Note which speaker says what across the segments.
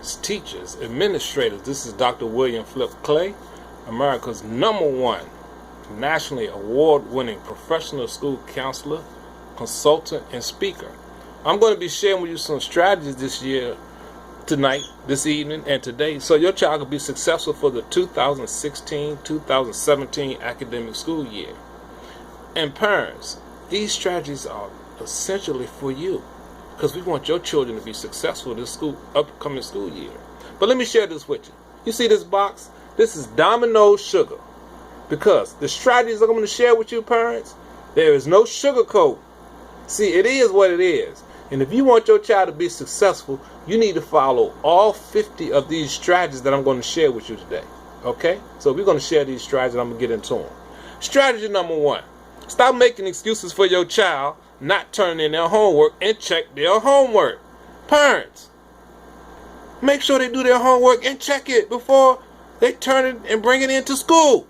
Speaker 1: parents, teachers, administrators. This is Dr. William Flip Clay, America's #1 nationally award-winning professional school counselor, consultant, and speaker. I'm going to be sharing with you some strategies this year, tonight, this evening, and today, so your child can be successful for the 2016-2017 academic school year. And parents, these strategies are essentially for you, because we want your children to be successful this upcoming school year. But let me share this with you. You see this box? This is Domino's sugar. Because the strategies I'm going to share with you, parents, there is no sugarcoat. See, it is what it is. And if you want your child to be successful, you need to follow all 50 of these strategies that I'm going to share with you today. Okay? So we're going to share these strategies and I'm going to get into them. Strategy number 1. Stop making excuses for your child not turning in their homework and check their homework. Parents, make sure they do their homework and check it before they turn it and bring it into school.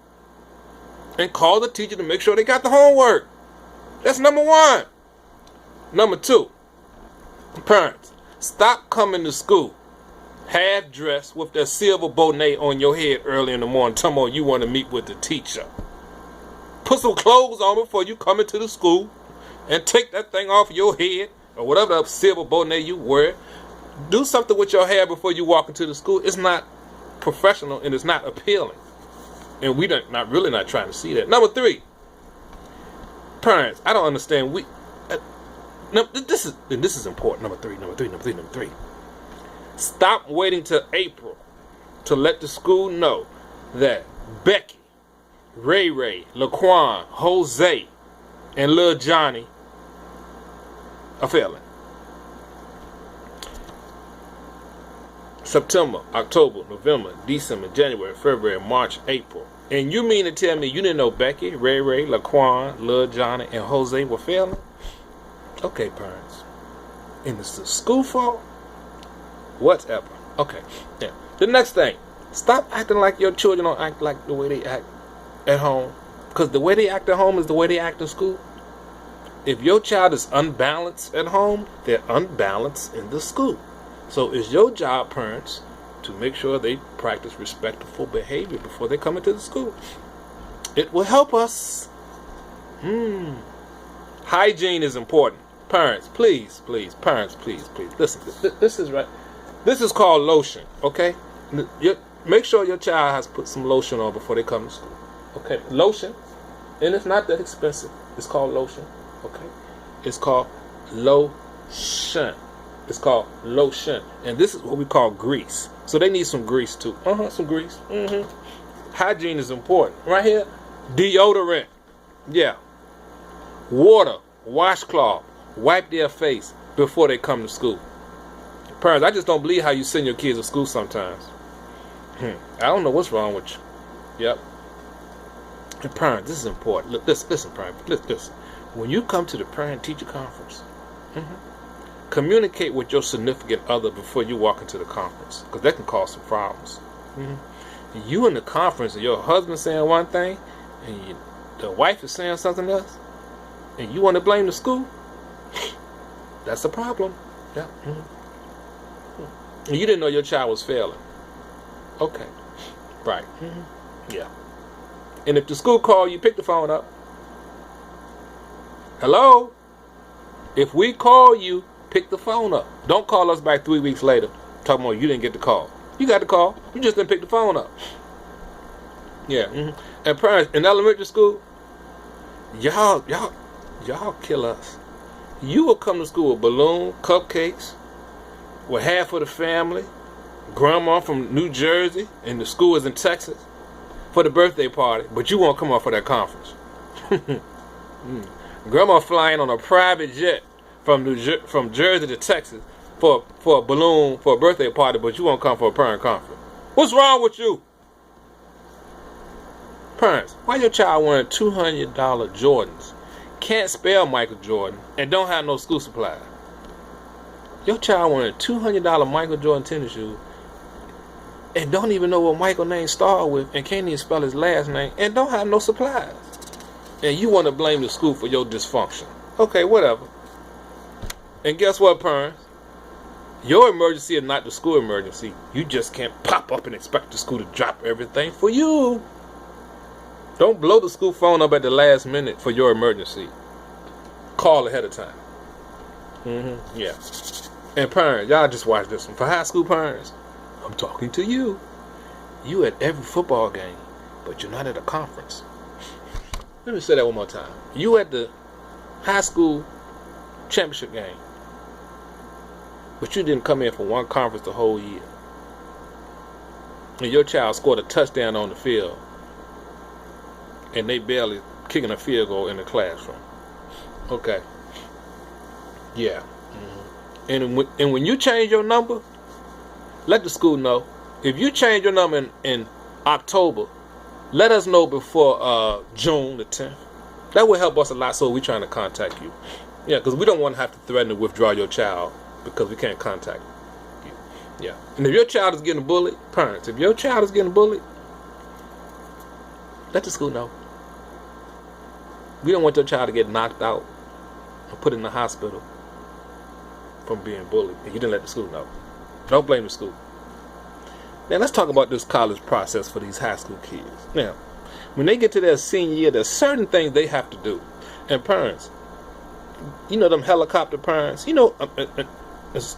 Speaker 1: And call the teacher to make sure they got the homework. That's number 1. Number 2, parents, stop coming to school half dressed with that silver bonnet on your head early in the morning, telling me you want to meet with the teacher. Put some clothes on before you come into the school and take that thing off your head or whatever silver bonnet you wear. Do something with your hair before you walk into the school. It's not professional and it's not appealing. And we not really not trying to see that. Number 3, parents, I don't understand. This is important. Number three. Stop waiting till April to let the school know that Becky, Ray Ray, Laquan, Jose, and Lil Johnny are failing. September, October, November, December, January, February, March, April. And you mean to tell me you didn't know Becky, Ray Ray, Laquan, Lil Johnny, and Jose were failing? Okay, parents. And it's the school fault? Whatever. Okay. Yeah. The next thing. Stop acting like your children don't act like the way they act at home. Because the way they act at home is the way they act in school. If your child is unbalanced at home, they're unbalanced in the school. So it's your job, parents, to make sure they practice respectful behavior before they come into the school. It will help us. Hygiene is important. Parents, please. Parents, please. Listen, this is right. This is called lotion, okay? Make sure your child has put some lotion on before they come to school. Okay, lotion. And it's not that expensive. It's called lotion, okay? It's called lotion. It's called lotion. And this is what we call grease. So they need some grease too. Some grease. Hygiene is important. Right here, deodorant. Yeah. Water, washcloth, wipe their face before they come to school. Parents, I just don't believe how you send your kids to school sometimes. I don't know what's wrong with you. Yep. And parents, this is important. Listen, parents, listen. When you come to the parent-teacher conference, communicate with your significant other before you walk into the conference, because that can cause some problems. You in the conference and your husband saying one thing, and the wife is saying something else, and you want to blame the school, that's a problem. Yeah. And you didn't know your child was failing. Okay. Right. Yeah. And if the school call you, pick the phone up. Hello? If we call you, pick the phone up. Don't call us back 3 weeks later talking about you didn't get the call. You got the call. You just didn't pick the phone up. Yeah. And parents, in elementary school, y'all kill us. You will come to school with balloon, cupcakes, with half of the family, grandma from New Jersey, and the school is in Texas, for the birthday party, but you won't come out for that conference. Grandma flying on a private jet from Jersey to Texas for a balloon, for a birthday party, but you won't come for a parent conference. What's wrong with you? Parents, why your child wearing $200 Jordans, can't spell Michael Jordan, and don't have no school supplies? Your child wearing $200 Michael Jordan tennis shoes and don't even know what Michael name started with and can't even spell his last name and don't have no supplies. And you want to blame the school for your dysfunction. Okay, whatever. And guess what, parents? Your emergency is not the school emergency. You just can't pop up and expect the school to drop everything for you. Don't blow the school phone up at the last minute for your emergency. Call ahead of time. Yeah. And parents, y'all just watch this one. For high school parents, I'm talking to you. You at every football game, but you're not at a conference. Let me say that one more time. You at the high school championship game, but you didn't come in for one conference the whole year. And your child scored a touchdown on the field, and they barely kicking a field goal in the classroom. Okay. Yeah. And when you change your number, let the school know. If you change your number in October, let us know before June the 10th. That will help us a lot, so we're trying to contact you. Yeah, because we don't want to have to threaten to withdraw your child because we can't contact you. Yeah. And if your child is getting bullied, parents, if your child is getting bullied, let the school know. We don't want your child to get knocked out or put in the hospital from being bullied, and you didn't let the school know. Don't blame the school. Now let's talk about this college process for these high school kids. Now, when they get to their senior year, there's certain things they have to do. And parents, you know them helicopter parents, you know, parents,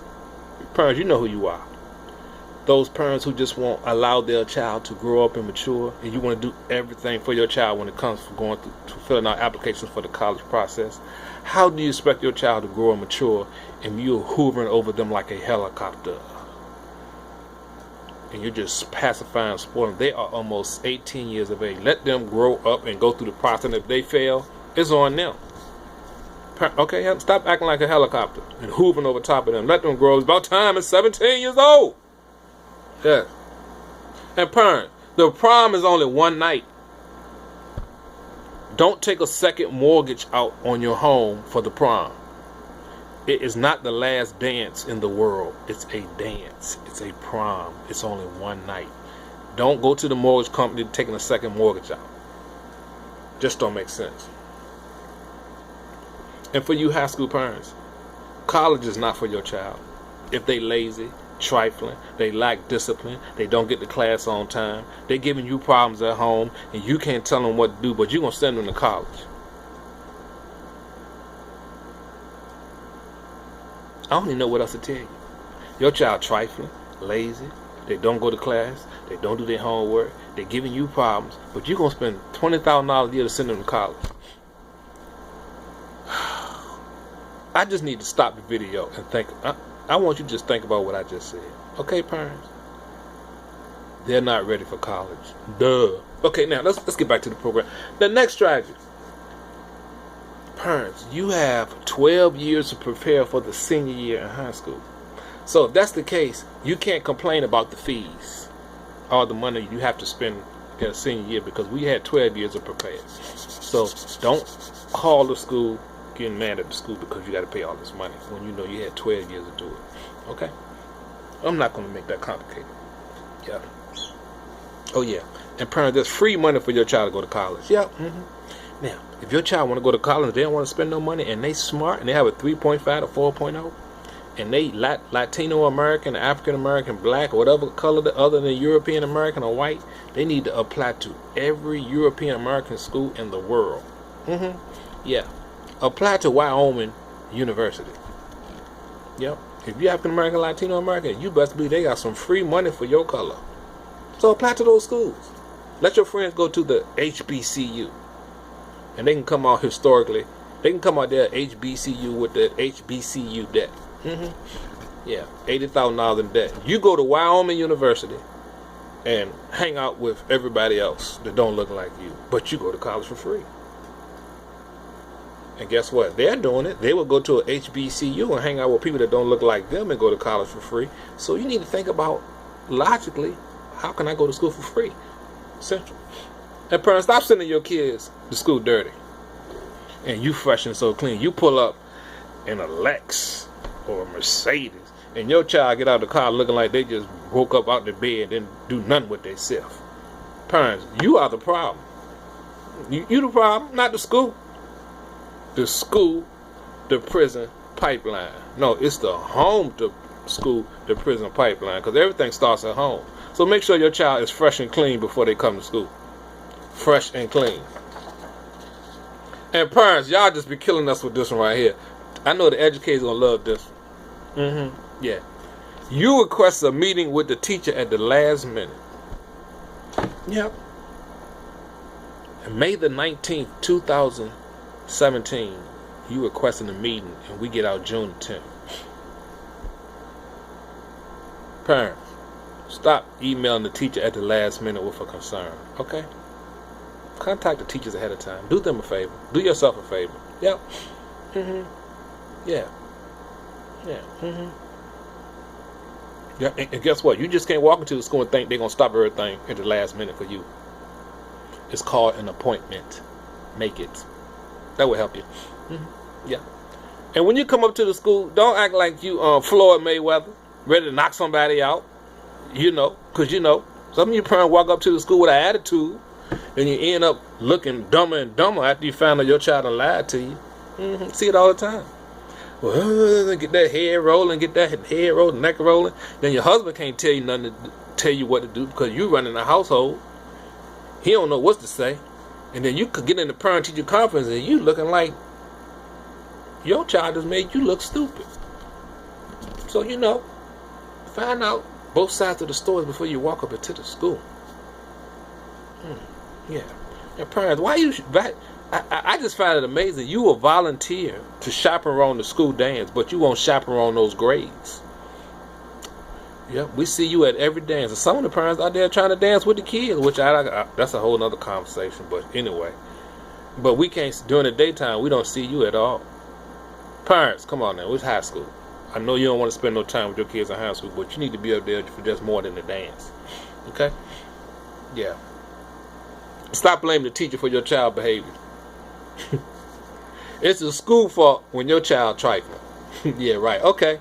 Speaker 1: you know who you are. Those parents who just won't allow their child to grow up and mature, and you want to do everything for your child when it comes to going through to filling out applications for the college process. How do you expect your child to grow and mature and you're hoovering over them like a helicopter? And you're just pacifying, spoiling. They are almost 18 years of age. Let them grow up and go through the process. And if they fail, it's on them. Okay, stop acting like a helicopter and hoovering over top of them. Let them grow. It's about time. It's 17 years old. Yeah. And parent, the prom is only one night. Don't take a second mortgage out on your home for the prom. It is not the last dance in the world. It's a dance. It's a prom. It's only one night. Don't go to the mortgage company taking a second mortgage out. Just don't make sense. And for you high school parents, college is not for your child. If they lazy, trifling, they lack discipline, they don't get to class on time, they giving you problems at home, and you can't tell them what to do, but you're going to send them to college. I don't even know what else to tell you. Your child trifling, lazy, they don't go to class, they don't do their homework, they're giving you problems, but you're going to spend $20,000 a year to send them to college. I just need to stop the video and think. I want you to just think about what I just said. Okay, parents? They're not ready for college. Duh. Okay, now let's get back to the program. The next strategy. Parents, you have 12 years to prepare for the senior year in high school. So if that's the case, you can't complain about the fees, all the money you have to spend in a senior year, because we had 12 years to prepare. So don't call the school getting mad at the school because you got to pay all this money when you know you had 12 years to do it. Okay? I'm not going to make that complicated. Yeah. Oh, yeah. And parents, there's free money for your child to go to college. Yeah. Now, if your child want to go to college and they don't want to spend no money, and they smart and they have a 3.5 or 4.0, and they Latino American, African American, black, or whatever color other than European American or white, they need to apply to every European American school in the world. Yeah. Apply to Wyoming University. Yep. If you're African American, Latino American, you best believe they got some free money for your color. So apply to those schools. Let your friends go to the HBCU. And they can come out historically. They can come out there at HBCU with the HBCU debt. Yeah. $80,000 in debt. You go to Wyoming University and hang out with everybody else that don't look like you. But you go to college for free. And guess what? They're doing it. They will go to a HBCU and hang out with people that don't look like them and go to college for free. So you need to think about, logically, how can I go to school for free? Central. And parents, stop sending your kids to school dirty. And you fresh and so clean. You pull up in a Lex or a Mercedes, and your child get out of the car looking like they just woke up out the bed and didn't do nothing with themselves. Parents, you are the problem. You the problem, not the school. The school, the prison pipeline. No, it's the home to school to prison pipeline, because everything starts at home. So make sure your child is fresh and clean before they come to school. Fresh and clean. And parents, y'all just be killing us with this one right here. I know the educators gonna love this one. Yeah. You request a meeting with the teacher at the last minute. Yep. And May the 19th, 2017, you requesting a meeting, and we get out June 10th. Parents, stop emailing the teacher at the last minute with a concern, okay? Contact the teachers ahead of time. Do them a favor. Do yourself a favor. Yep. Yeah. Yeah. Yeah. And guess what? You just can't walk into the school and think they're going to stop everything at the last minute for you. It's called an appointment. Make it. That will help you. Yeah. And when you come up to the school, don't act like you Floyd Mayweather, ready to knock somebody out. Because some of you parents walk up to the school with an attitude, and you end up looking dumber and dumber after you find out your child done lied to you. See it all the time. Well, get that head rolling, neck rolling. Then your husband can't tell you nothing to tell you what to do because you running the household. He don't know what to say. And then you could get in the parent-teacher conference and you looking like your child has made you look stupid. So, find out both sides of the story before you walk up into the school. Yeah. And parents, why you... I just find it amazing. You will volunteer to chaperone the school dance, but you won't chaperone those grades. Yep, we see you at every dance. And some of the parents out there trying to dance with the kids, which that's a whole other conversation. But anyway, but we can't, during the daytime, we don't see you at all. Parents, come on now, it's high school. I know you don't want to spend no time with your kids in high school, but you need to be up there for just more than the dance. Okay? Yeah. Stop blaming the teacher for your child behavior. It's the school fault when your child trifling. Yeah, right. Okay.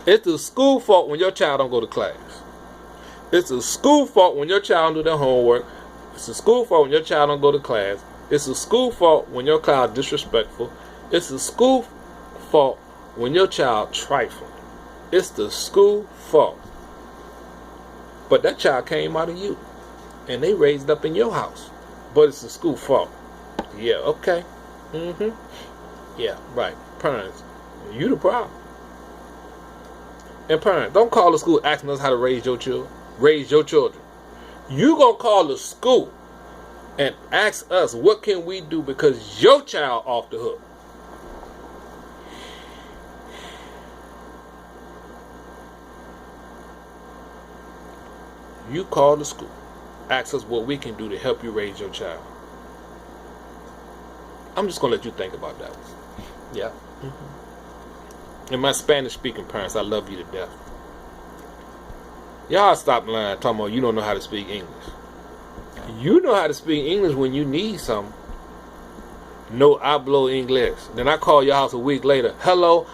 Speaker 1: It's the school fault when your child don't go to class. It's the school fault when your child don't do their homework. It's the school fault when your child don't go to class. It's the school fault when your child disrespectful. It's the school fault when your child trifling. It's the school fault. But that child came out of you, and they raised up in your house. But it's the school fault. Yeah, okay. Yeah, right. Parents, you the problem. And parents, don't call the school asking us how to raise your children. Raise your children. You gonna call the school and ask us what can we do because your child off the hook. You call the school, ask us what we can do to help you raise your child. I'm just going to let you think about that one. Yeah. And my Spanish-speaking parents, I love you to death. Y'all stop lying, talking about you don't know how to speak English. You know how to speak English when you need something. No hablo inglés. Then I call your house a week later. Hello,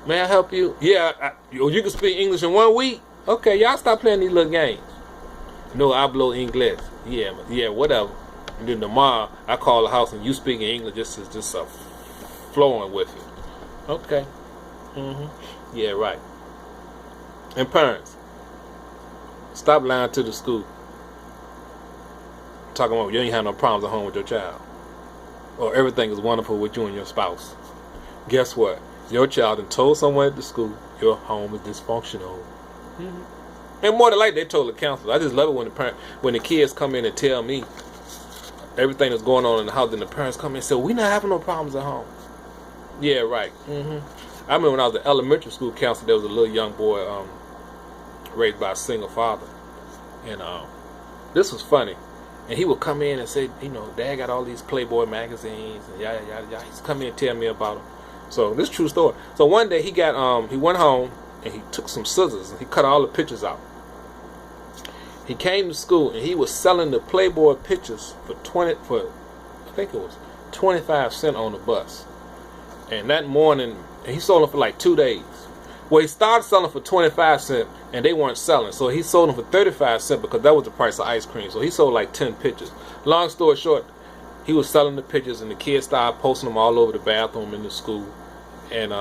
Speaker 1: may I help you? Yeah, you can speak English in 1 week? Okay, y'all stop playing these little games. No hablo inglés. Yeah, whatever. And then tomorrow, I call the house and you speaking English just flowing with you. Okay. Yeah, right. And parents, stop lying to the school. Talking about you ain't have no problems at home with your child. Or everything is wonderful with you and your spouse. Guess what? Your child done told someone at the school your home is dysfunctional. And more than likely, they told the counselor. I just love it when the kids come in and tell me everything that's going on in the house, and the parents come in and say, we not having no problems at home. Yeah, right. I remember when I was an elementary school counselor, there was a little young boy raised by a single father. And this was funny. And he would come in and say, Dad got all these Playboy magazines, and yada, yada, yada. He'd come in and tell me about them. So, this is a true story. So, one day he went home, and he took some scissors, and he cut all the pictures out. He came to school and he was selling the Playboy pictures for 25 cents on the bus. And that morning, he sold them for like 2 days. Well, he started selling for 25 cents and they weren't selling. So he sold them for 35 cents because that was the price of ice cream. So he sold like 10 pictures. Long story short, he was selling the pictures and the kids started posting them all over the bathroom in the school. And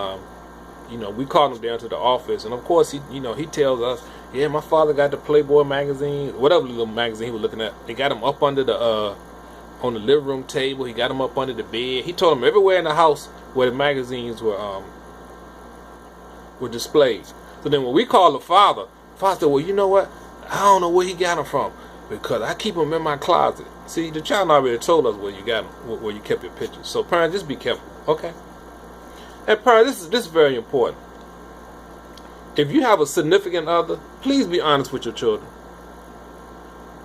Speaker 1: we called him down to the office, and of course he tells us, yeah, my father got the Playboy magazine, whatever little magazine he was looking at. He got him up under the on the living room table. He got him up under the bed. He told him everywhere in the house where the magazines were displayed. So then when we called the father said, well, you know what? I don't know where he got them from because I keep them in my closet. See, the child already told us where you got them, where you kept your pictures. So parents, just be careful, okay? And parents, this is very important. If you have a significant other, please be honest with your children.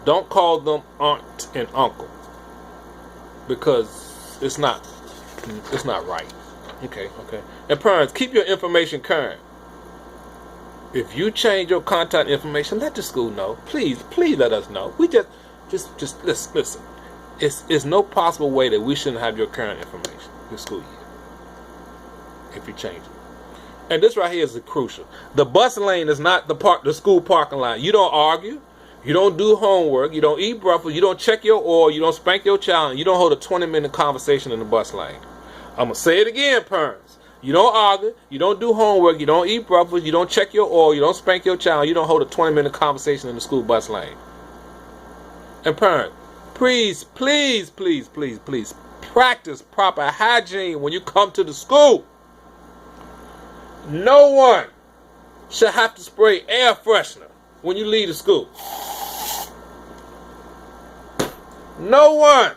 Speaker 1: Don't call them aunt and uncle because it's not right. Okay. And parents, keep your information current. If you change your contact information, let the school know. Please let us know. We just listen. It's no possible way that we shouldn't have your current information this school year if you change it. And this right here is crucial. The bus lane is not the school parking lot. You don't argue. You don't do homework. You don't eat breakfast. You don't check your oil. You don't spank your child. And you don't hold a 20-minute conversation in the bus lane. I'm going to say it again, parents. You don't argue. You don't do homework. You don't eat breakfast. You don't check your oil. You don't spank your child. You don't hold a 20-minute conversation in the school bus lane. And parents, please practice proper hygiene when you come to the school. No one should have to spray air freshener when you leave the school. No one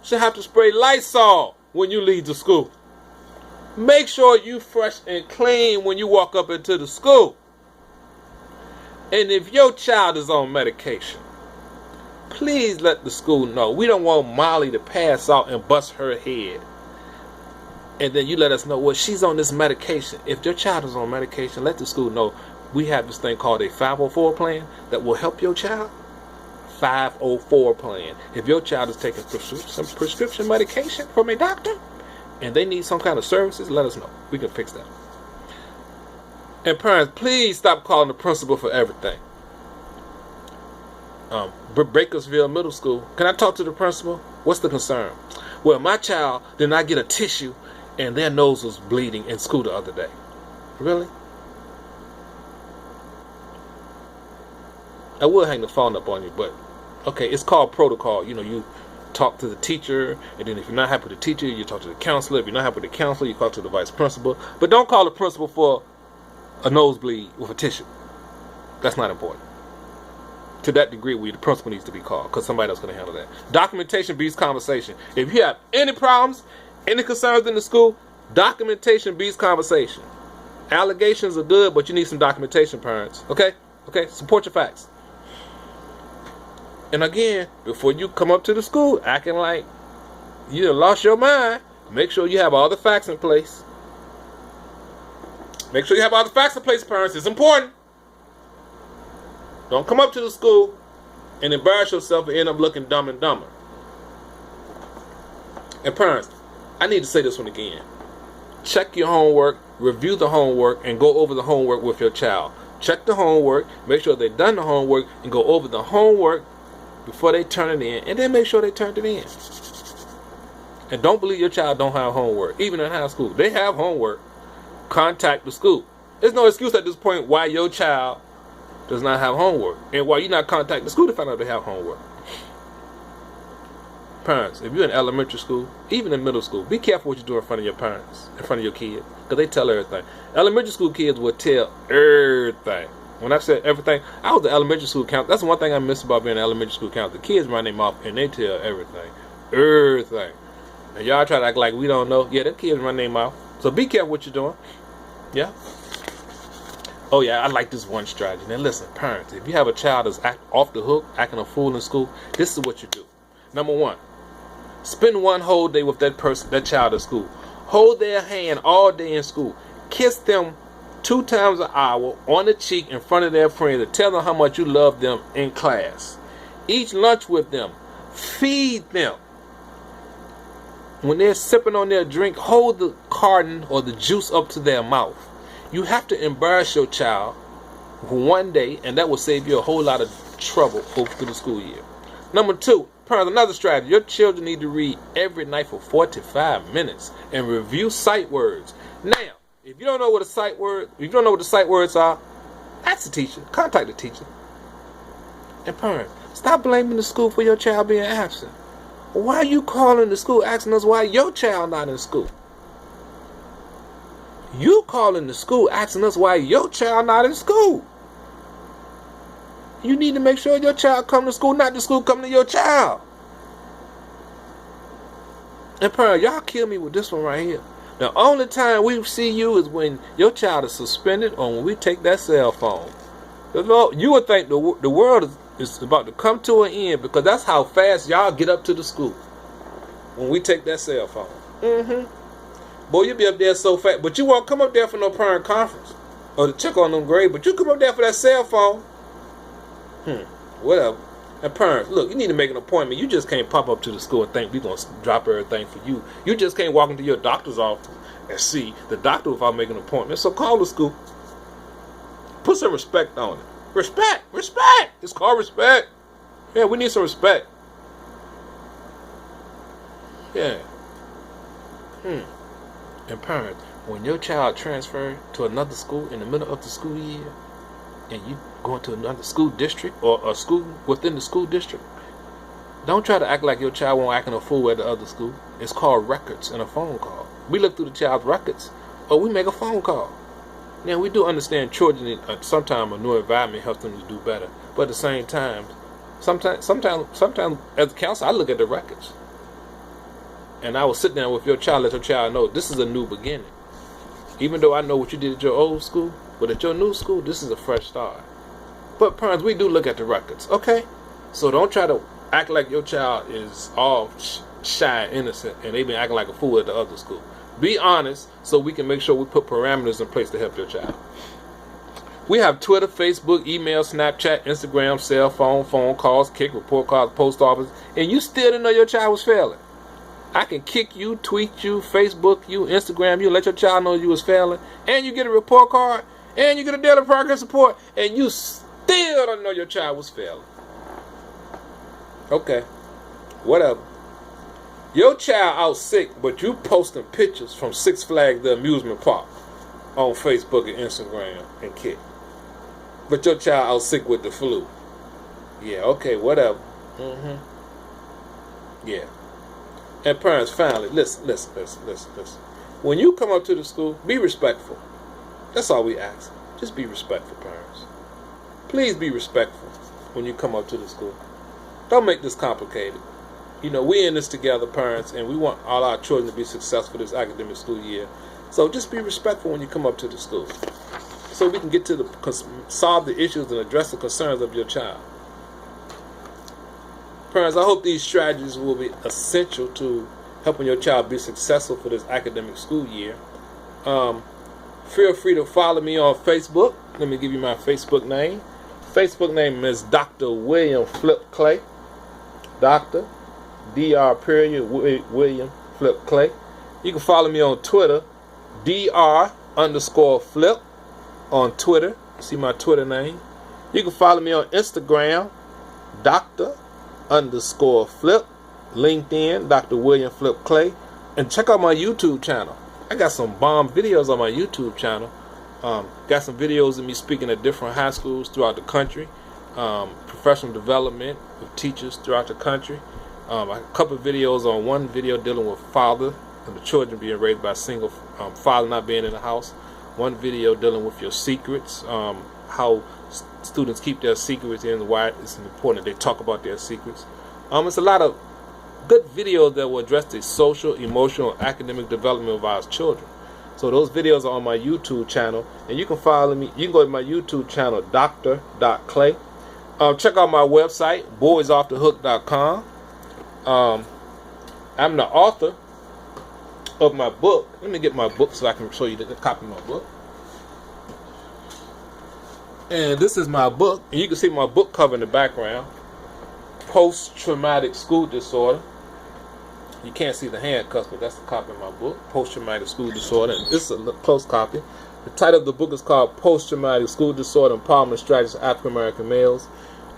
Speaker 1: should have to spray Lysol when you leave the school. Make sure you fresh and clean when you walk up into the school. And if your child is on medication, please let the school know. We don't want Molly to pass out and bust her head. And then you let us know, well, she's on this medication. If your child is on medication, let the school know we have this thing called a 504 plan that will help your child. 504 plan. If your child is taking some prescription medication from a doctor and they need some kind of services, let us know. We can fix that. And parents, please stop calling the principal for everything. Bakersville Middle School. Can I talk to the principal? What's the concern? Well, my child did not get a tissue and their nose was bleeding in school the other day. Really? I will hang the phone up on you, but okay, it's called protocol. You talk to the teacher, and then if you're not happy with the teacher, you talk to the counselor. If you're not happy with the counselor, you talk to the vice principal. But don't call the principal for a nosebleed with a tissue. That's not important. To that degree, the principal needs to be called because somebody else is going to handle that. Documentation beats conversation. If you have any problems, any concerns in the school, documentation beats conversation. Allegations are good, but you need some documentation, parents. Okay? Support your facts. And again, before you come up to the school acting like you done lost your mind, make sure you have all the facts in place. Make sure you have all the facts in place, parents. It's important. Don't come up to the school and embarrass yourself and end up looking dumb and dumber. And parents, I need to say this one again. Check your homework, review the homework, and go over the homework with your child. Check the homework, make sure they've done the homework, and go over the homework before they turn it in, and then make sure they turned it in. And don't believe your child don't have homework, even in high school. They have homework. Contact the school. There's no excuse at this point why your child does not have homework, and why you're not contacting the school to find out they have homework. Parents, if you're in elementary school, even in middle school, be careful what you do in front of your parents, in front of your kids, because they tell everything. Elementary school kids will tell everything. When I said everything, I was the elementary school counselor. That's one thing I miss about being an elementary school counselor. The kids run their mouth and they tell everything. Everything. And y'all try to act like we don't know. Yeah, them kids run their mouth. So be careful what you're doing. Yeah? Oh yeah, I like this one strategy. Now listen, parents, if you have a child that's off the hook, acting a fool in school, this is what you do. Number one, spend one whole day with that child at school. Hold their hand all day in school. Kiss them 2 times an hour on the cheek in front of their friends and tell them how much you love them in class. Eat lunch with them. Feed them. When they're sipping on their drink, hold the carton or the juice up to their mouth. You have to embarrass your child one day, and that will save you a whole lot of trouble through the school year. Number 2, parents, another strategy. Your children need to read every night for 45 minutes and review sight words. Now, If you don't know what the sight words are, ask the teacher. Contact the teacher. And parents, stop blaming the school for your child being absent. Why are you calling the school asking us why your child not in school? You calling the school asking us why your child not in school. You need to make sure your child come to school, not the school come to your child. And parents, y'all kill me with this one right here. The only time we see you is when your child is suspended or when we take that cell phone. You would think the world is about to come to an end because that's how fast y'all get up to the school when we take that cell phone. Boy, you be up there so fast, but you won't come up there for no parent conference or to check on them grades, but you come up there for that cell phone. Whatever. And parents, look, you need to make an appointment. You just can't pop up to the school and think we're going to drop everything for you. You just can't walk into your doctor's office and see the doctor without making an appointment. So call the school. Put some respect on it. Respect. It's called respect. Yeah, we need some respect. Yeah. And parents, when your child transferred to another school in the middle of the school year, and you going to another school district or a school within the school district, don't try to act like your child won't act in a fool at the other school. It's called records and a phone call. We look through the child's records or we make a phone call. Now, we do understand children sometimes a new environment helps them to do better. But at the same time, sometimes as a counselor, I look at the records. And I will sit down with your child, let your child know this is a new beginning. Even though I know what you did at your old school, but at your new school, this is a fresh start. But parents, we do look at the records, okay? So don't try to act like your child is all shy and innocent and they've been acting like a fool at the other school. Be honest so we can make sure we put parameters in place to help your child. We have Twitter, Facebook, email, Snapchat, Instagram, cell phone, phone calls, kick, report cards, post office, and you still didn't know your child was failing. I can kick you, tweet you, Facebook you, Instagram you, let your child know you was failing, and you get a report card, and you get a daily progress report, and you still don't know your child was failing. Okay, whatever. Your child out sick, but you posting pictures from Six Flags, the amusement park, on Facebook and Instagram and Kik. But your child out sick with the flu. Yeah, okay, whatever. Yeah. And parents, finally, listen. When you come up to the school, be respectful. That's all we ask. Just be respectful, parents. Please be respectful when you come up to the school. Don't make this complicated. You know, we're in this together, parents, and we want all our children to be successful this academic school year. So just be respectful when you come up to the school, so we can get to solve the issues and address the concerns of your child. Parents, I hope these strategies will be essential to helping your child be successful for this academic school year. Feel free to follow me on Facebook. Let me give you my Facebook name. Facebook name is Dr. William Flip Clay. Dr. Dr. William Flip Clay. You can follow me on Twitter, Dr_Flip on Twitter. See my Twitter name. You can follow me on Instagram, Dr_Flip. LinkedIn, Dr. William Flip Clay. And check out my YouTube channel. I got some bomb videos on my YouTube channel. Got some videos of me speaking at different high schools throughout the country. Professional development with teachers throughout the country. A couple of videos on one video dealing with father and the children being raised by a single father not being in the house. One video dealing with your secrets, how students keep their secrets and why it's important that they talk about their secrets. It's a lot of good videos that will address the social, emotional, academic development of our children. So those videos are on my YouTube channel, and you can follow me. You can go to my YouTube channel, Dr.Clay. Check out my website, boysoffthehook.com. I'm the author of my book. Let me get my book so I can show you the copy of my book. And this is my book, and you can see my book cover in the background. Post-traumatic school disorder. You can't see the handcuffs, but that's the copy of my book, Post-traumatic school disorder. And this is a close copy. The title of the book is called Post-traumatic school disorder: Empowerment Strategies for African American Males.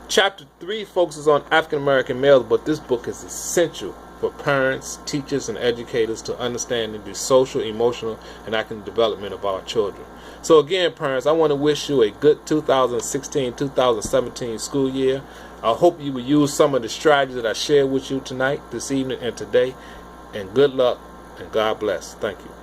Speaker 1: Chapter 3 focuses on African American males, but this book is essential for parents, teachers, and educators to understand the social, emotional, and academic development of our children. So again, parents, I want to wish you a good 2016-2017 school year. I hope you will use some of the strategies that I shared with you tonight, this evening, and today. And good luck, and God bless. Thank you.